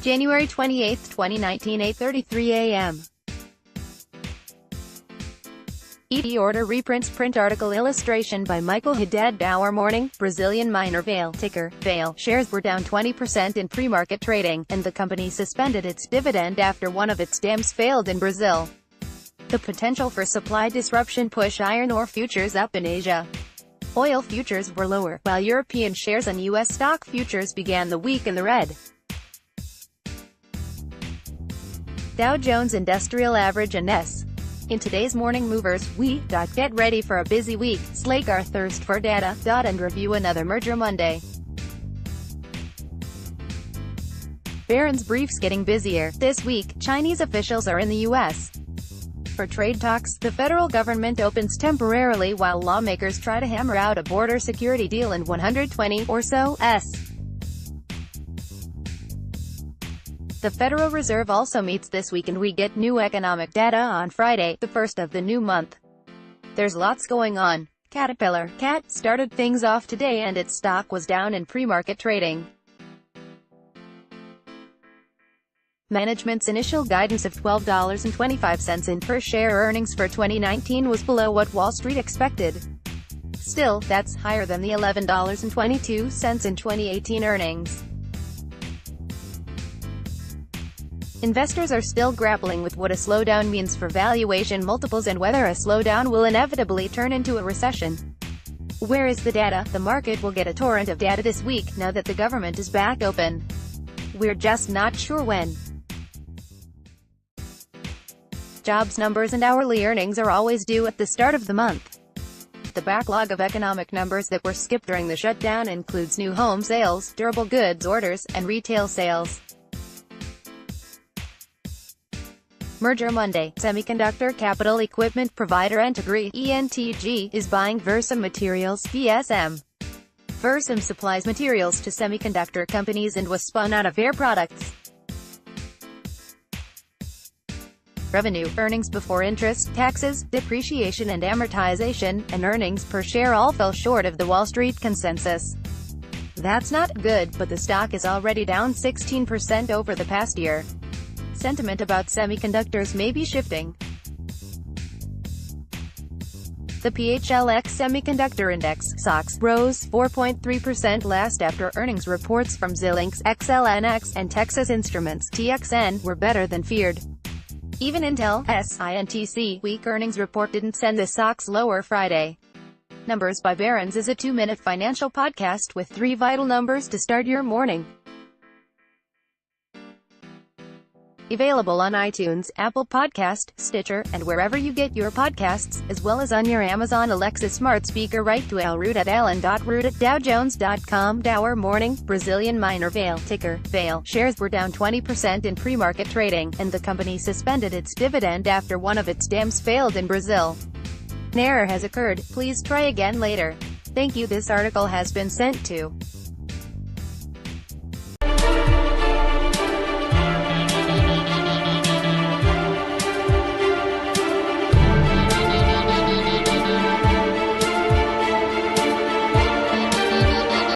January 28, 2019, 8:33 a.m. ET order reprints print article illustration by Michael Haddad Dour Morning. Brazilian miner Vale, ticker Vale, shares were down 20% in pre-market trading, and the company suspended its dividend after one of its dams failed in Brazil. The potential for supply disruption pushed iron ore futures up in Asia. Oil futures were lower, while European shares and U.S. stock futures began the week in the red. Dow Jones Industrial Average and S. In today's morning movers, we get ready for a busy week, slake our thirst for data, and review another merger Monday. Barron's briefs getting busier. This week, Chinese officials are in the U.S. for trade talks. The federal government opens temporarily while lawmakers try to hammer out a border security deal in 120 or so s. The Federal Reserve also meets this week, and we get new economic data on Friday, the first of the new month. There's lots going on. Caterpillar, CAT, started things off today and its stock was down in pre-market trading. Management's initial guidance of $12.25 in per-share earnings for 2019 was below what Wall Street expected. Still, that's higher than the $11.22 in 2018 earnings. Investors are still grappling with what a slowdown means for valuation multiples and whether a slowdown will inevitably turn into a recession. Where is the data? The market will get a torrent of data this week, now that the government is back open. We're just not sure when. Jobs numbers and hourly earnings are always due at the start of the month. The backlog of economic numbers that were skipped during the shutdown includes new home sales, durable goods orders, and retail sales. Merger Monday. Semiconductor capital equipment provider Entegri (ENTG) is buying Versum Materials (VSM). Versum supplies materials to semiconductor companies and was spun out of Air Products. Revenue, earnings before interest, taxes, depreciation and amortization, and earnings per share all fell short of the Wall Street consensus. That's not good, but the stock is already down 16% over the past year. Sentiment about semiconductors may be shifting. The PHLX Semiconductor Index (SOX) rose 4.3% last after earnings reports from Xilinx, XLNX, and Texas Instruments (TXN) were better than feared. Even Intel (SINTC) weak earnings report didn't send the SOX lower Friday. Numbers by Barron's is a 2-minute financial podcast with 3 vital numbers to start your morning. Available on iTunes, Apple Podcast, Stitcher, and wherever you get your podcasts, as well as on your Amazon Alexa smart speaker. Right to alroot@allen.root@dowjones.com. Dour Morning. Brazilian miner Vale, ticker Vale, shares were down 20% in pre-market trading, and the company suspended its dividend after one of its dams failed in Brazil. An error has occurred. Please try again later. Thank you. This article has been sent to